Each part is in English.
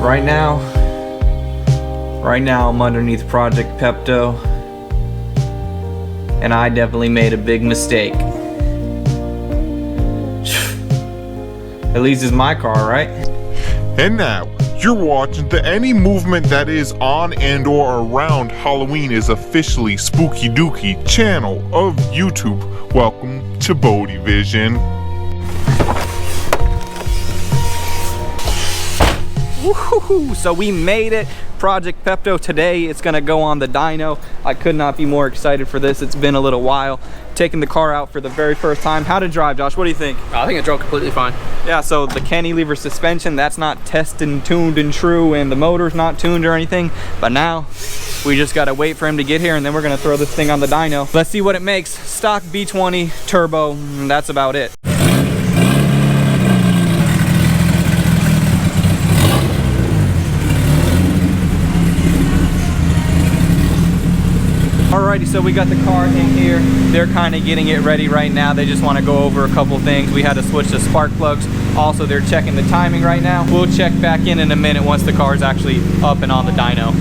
right now I'm underneath Project Pepto, and I definitely made a big mistake. At least it's my car, right? And now, you're watching the Any Movement That Is On and or Around Halloween is Officially Spooky Dooky channel of YouTube. Welcome to Bodie Vision. Woohoo! So we made it. Project Pepto today. It's gonna go on the dyno. I could not be more excited for this. It's been a little while. Taking the car out for the very first time. How to drive, Josh? What do you think? I think it drove completely fine. Yeah, so the cantilever suspension, that's not tested and tuned and true, and the motor's not tuned or anything. But now we just gotta wait for him to get here, and then we're gonna throw this thing on the dyno. Let's see what it makes. Stock B20 turbo, that's about it. Alrighty, so we got the car in here. They're kind of getting it ready right now. They just want to go over a couple things. We had to switch the spark plugs. Also, they're checking the timing right now. We'll check back in a minute once the car is actually up and on the dyno.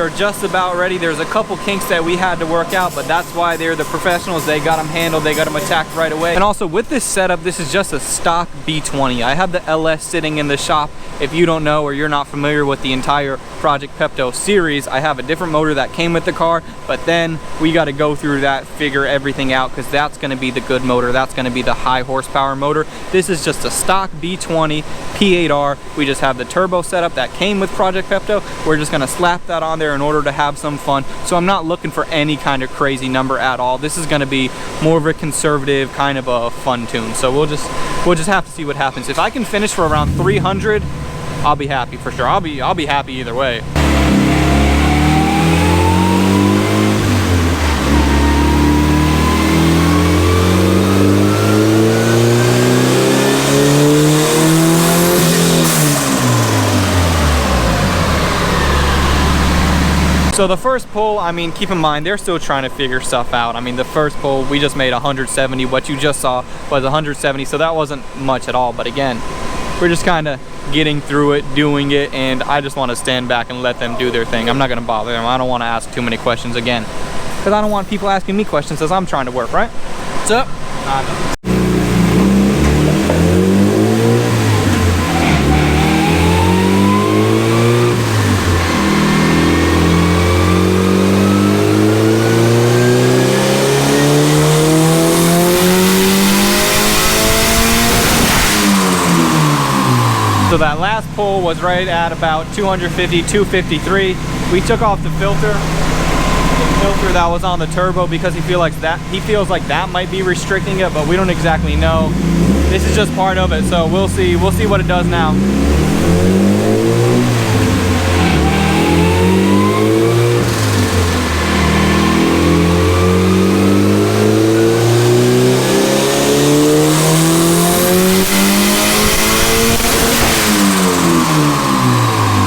Are just about ready. There's a couple kinks that we had to work out, but that's why they're the professionals. They got them handled, they got them attacked right away. And also with this setup, this is just a stock B20. I have the LS sitting in the shop. If you don't know or you're not familiar with the entire Project Pepto series, I have a different motor that came with the car, but then we got to go through that, figure everything out, because that's going to be the good motor. That's going to be the high horsepower motor. This is just a stock B20 P8R. We just have the turbo setup that came with Project Pepto. We're just going to slap that on there in order to have some fun. So I'm not looking for any kind of crazy number at all. This is going to be more of a conservative kind of a fun tune. So we'll just have to see what happens. If I can finish for around 300, I'll be happy for sure. I'll be happy either way. So the first pull, I mean, keep in mind, they're still trying to figure stuff out. I mean, the first pull, we just made 170. What you just saw was 170, so that wasn't much at all. But again, we're just kind of getting through it, doing it, and I just want to stand back and let them do their thing. I'm not going to bother them. I don't want to ask too many questions again, because I don't want people asking me questions as I'm trying to work, right? What's up? So that last pull was right at about 250, 253. We took off the filter that was on the turbo because he feels like that might be restricting it, but we don't exactly know. This is just part of it, so we'll see what it does now.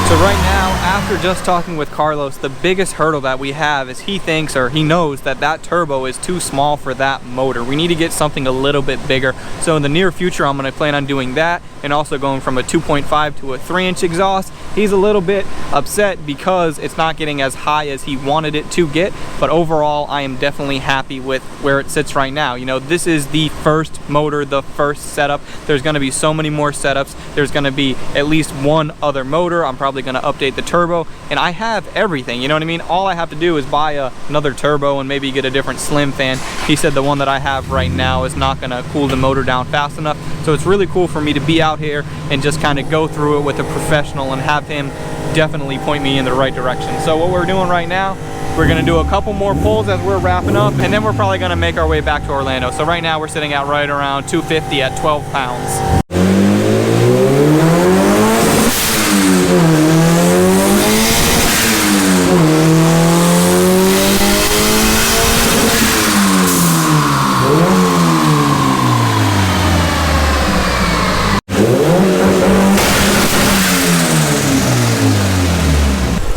So right now, after just talking with Carlos, the biggest hurdle that we have is he thinks, or he knows, that that turbo is too small for that motor. We need to get something a little bit bigger. So in the near future, I'm going to plan on doing that, and also going from a 2.5 to a 3-inch exhaust. He's a little bit upset because it's not getting as high as he wanted it to get, but overall, I am definitely happy with where it sits right now. You know, this is the first motor, the first setup. There's going to be so many more setups. There's going to be at least one other motor. I'm probably going to update the turbo, and I have everything, you know what I mean? All I have to do is buy another turbo and maybe get a different slim fan. He said the one that I have right now is not going to cool the motor down fast enough, so it's really cool for me to be out here and just kind of go through it with a professional and have him definitely point me in the right direction. So what we're doing right now, we're going to do a couple more pulls as we're wrapping up, and then we're probably going to make our way back to Orlando. So right now we're sitting at right around 250 at 12 pounds.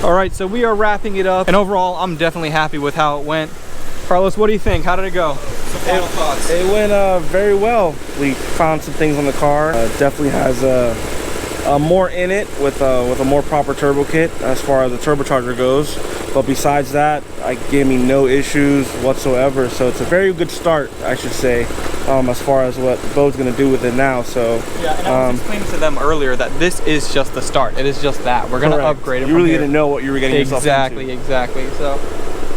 Alright, so we are wrapping it up, and overall I'm definitely happy with how it went. Carlos, what do you think? How did it go? the final thoughts? It went very well. We found some things on the car. Definitely has more in it with a more proper turbo kit as far as the turbocharger goes. But besides that, it gave me no issues whatsoever. So it's a very good start, I should say, as far as what Bo's going to do with it now. So yeah, and I was explaining to them earlier that this is just the start. It is just that. We're going to upgrade it. You really didn't know what you were getting yourself into. Exactly. So,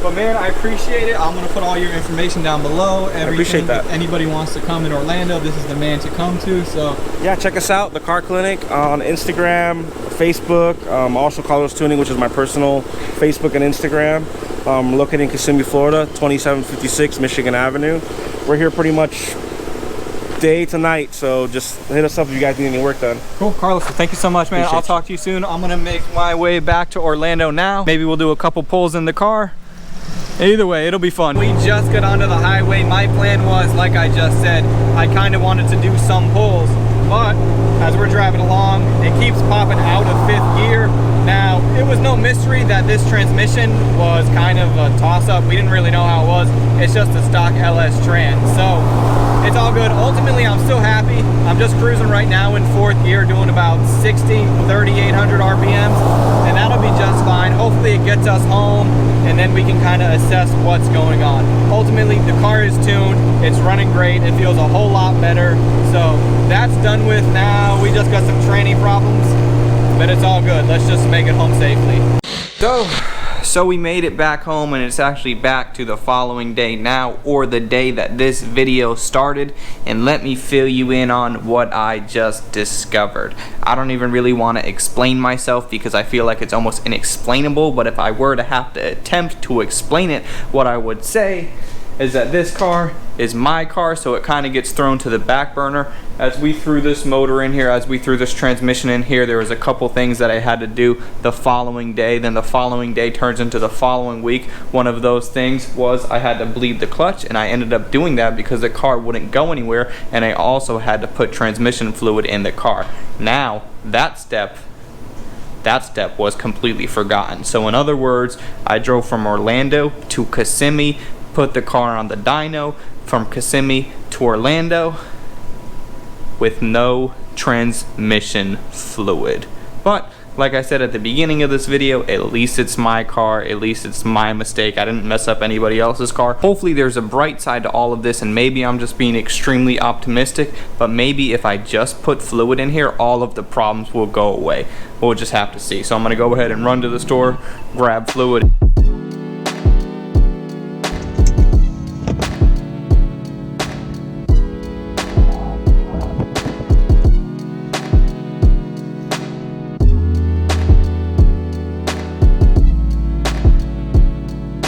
but man, I appreciate it. I'm going to put all your information down below. I appreciate that. If anybody wants to come in Orlando, this is the man to come to. So yeah, check us out, the Car Clinic, on Instagram, Facebook, also Carlos Tuning, which is my personal Facebook and Instagram. Located in Kissimmee, Florida, 2756 Michigan Avenue. We're here pretty much day to night, so just hit us up if you guys need any work done. Cool, Carlos, thank you so much, man. I'll talk to you soon. I'm gonna make my way back to Orlando now. Maybe we'll do a couple pulls in the car. Either way, it'll be fun. We just got onto the highway. My plan was, like I just said, I kind of wanted to do some pulls, but as we're driving along, it keeps popping out of 5th gear. Now, it was no mystery that this transmission was kind of a toss-up. We didn't really know how it was. It's just a stock LS trans, so it's all good. Ultimately, I'm still happy. I'm just cruising right now in 4th gear, doing about 3,800 RPMs, and that'll be just fine. Hopefully it gets us home, and then we can kind of assess what's going on. Ultimately, the car is tuned. It's running great. It feels a whole lot better. So that's done with now. We just got some training problems, but it's all good. Let's just make it home safely. So we made it back home, and it's actually back to the following day now, or the day that this video started, and let me fill you in on what I just discovered. I don't even really want to explain myself because I feel like it's almost inexplainable, but if I were to have to attempt to explain it, what I would say is that this car is my car, so it kind of gets thrown to the back burner. As we threw this motor in here, as we threw this transmission in here, there was a couple things that I had to do the following day. Then the following day turns into the following week. One of those things was I had to bleed the clutch, and I ended up doing that because the car wouldn't go anywhere, and I also had to put transmission fluid in the car. Now, that step was completely forgotten. So in other words, I drove from Orlando to Kissimmee, put the car on the dyno, from Kissimmee to Orlando with no transmission fluid. But like I said at the beginning of this video, at least it's my car, at least it's my mistake. I didn't mess up anybody else's car. Hopefully there's a bright side to all of this, and maybe I'm just being extremely optimistic, but maybe if I just put fluid in here, all of the problems will go away. We'll just have to see. So I'm gonna go ahead and run to the store, grab fluid.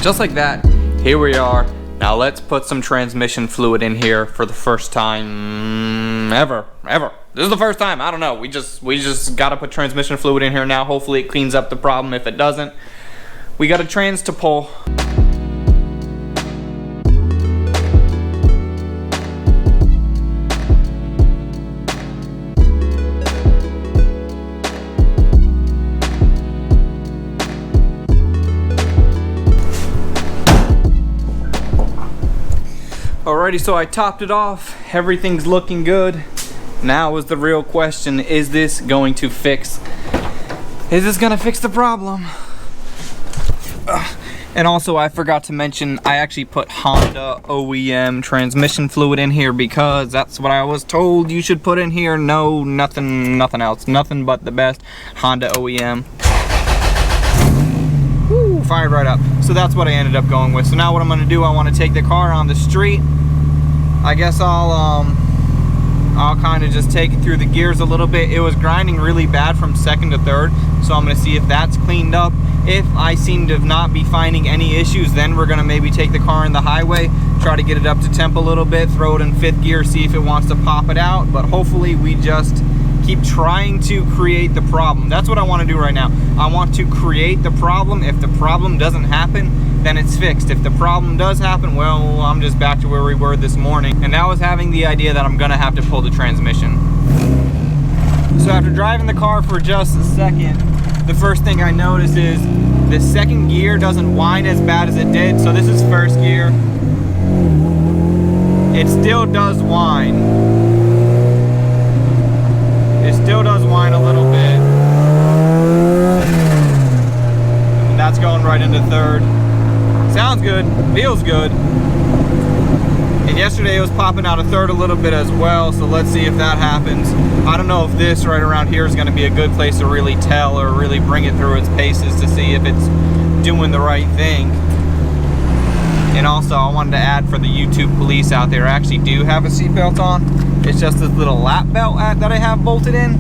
Just like that, here we are. Now let's put some transmission fluid in here for the first time ever. This is the first time, I don't know. We just gotta put transmission fluid in here now. Hopefully it cleans up the problem. If it doesn't, we got a trans to pull. Alrighty, so I topped it off. Everything's looking good. Now is the real question, is this going to fix the problem? And also, I forgot to mention, I actually put Honda OEM transmission fluid in here because that's what I was told you should put in here. No, nothing else. Nothing but the best Honda OEM. Woo, fired right up. So that's what I ended up going with. So now what I'm gonna do, I wanna take the car on the street. I guess I'll kind of just take it through the gears a little bit. It was grinding really bad from 2nd to 3rd, so I'm gonna see if that's cleaned up. If I seem to not be finding any issues, then we're gonna maybe take the car in the highway, try to get it up to temp a little bit, throw it in 5th gear, see if it wants to pop it out. But hopefully we just keep trying to create the problem. That's what I want to do right now. I want to create the problem. If the problem doesn't happen, then it's fixed. If the problem does happen, well, I'm just back to where we were this morning. And that was having the idea that I'm gonna have to pull the transmission. So after driving the car for just a second, the first thing I noticed is the 2nd gear doesn't whine as bad as it did. So this is 1st gear. it still does whine. It still does whine a little bit. And that's going right into third. Sounds good, feels good. And yesterday it was popping out of third a little bit as well, so let's see if that happens. I don't know if this right around here is going to be a good place to really tell or really bring it through its paces to see if it's doing the right thing. And also I wanted to add for the YouTube police out there, I actually do have a seatbelt on. It's just this little lap belt that I have bolted in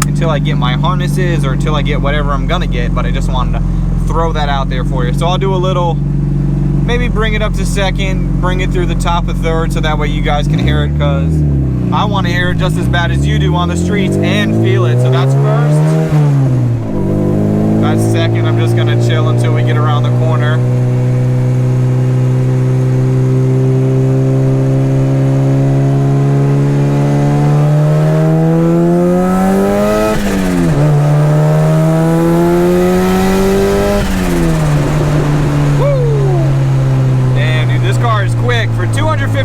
until I get my harnesses or until I get whatever I'm gonna get, but I just wanted to throw that out there for you. So I'll do a little, maybe bring it up to second, bring it through the top of third so that way you guys can hear it, because I want to hear it just as bad as you do on the streets and feel it. So that's first. That's second. I'm just gonna chill until we get around the corner.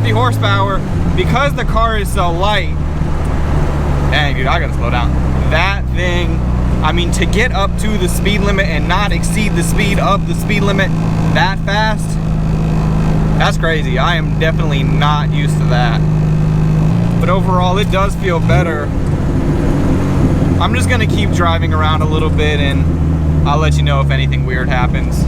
Horsepower, because the car is so light. Dang, dude, I gotta slow down. That thing, I mean, to get up to the speed limit and not exceed the speed of the speed limit that fast, that's crazy. I am definitely not used to that. But overall, it does feel better. I'm just gonna keep driving around a little bit and I'll let you know if anything weird happens.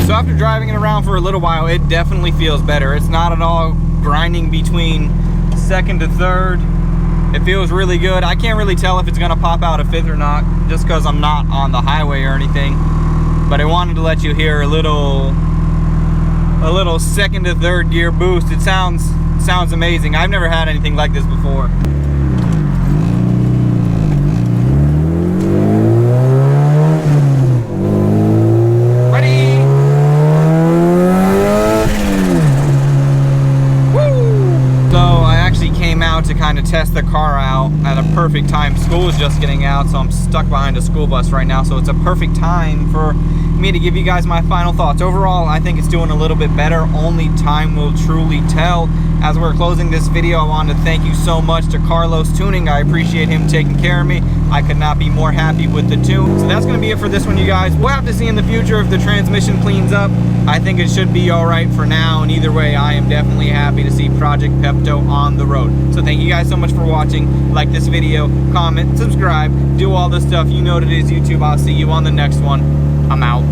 So after driving it around for a little while, it definitely feels better. It's not at all grinding between second to third. It feels really good. I can't really tell if it's gonna pop out a fifth or not, just because I'm not on the highway or anything. But I wanted to let you hear a little second to third gear boost. It sounds amazing. I've never had anything like this before. To kind of test the car out at a perfect time. School is just getting out, so I'm stuck behind a school bus right now, so it's a perfect time for me to give you guys my final thoughts. Overall, I think it's doing a little bit better. Only time will truly tell. As we're closing this video, I want to thank you so much to Carlos Tuning. I appreciate him taking care of me. I could not be more happy with the tune. So that's going to be it for this one, you guys. We'll have to see in the future if the transmission cleans up. I think it should be all right for now, and either way, I am definitely happy to see Project Pepto on the road. So thank you guys so much for watching. Like this video, comment, subscribe, do all the stuff. You know what it is, YouTube. I'll see you on the next one. I'm out.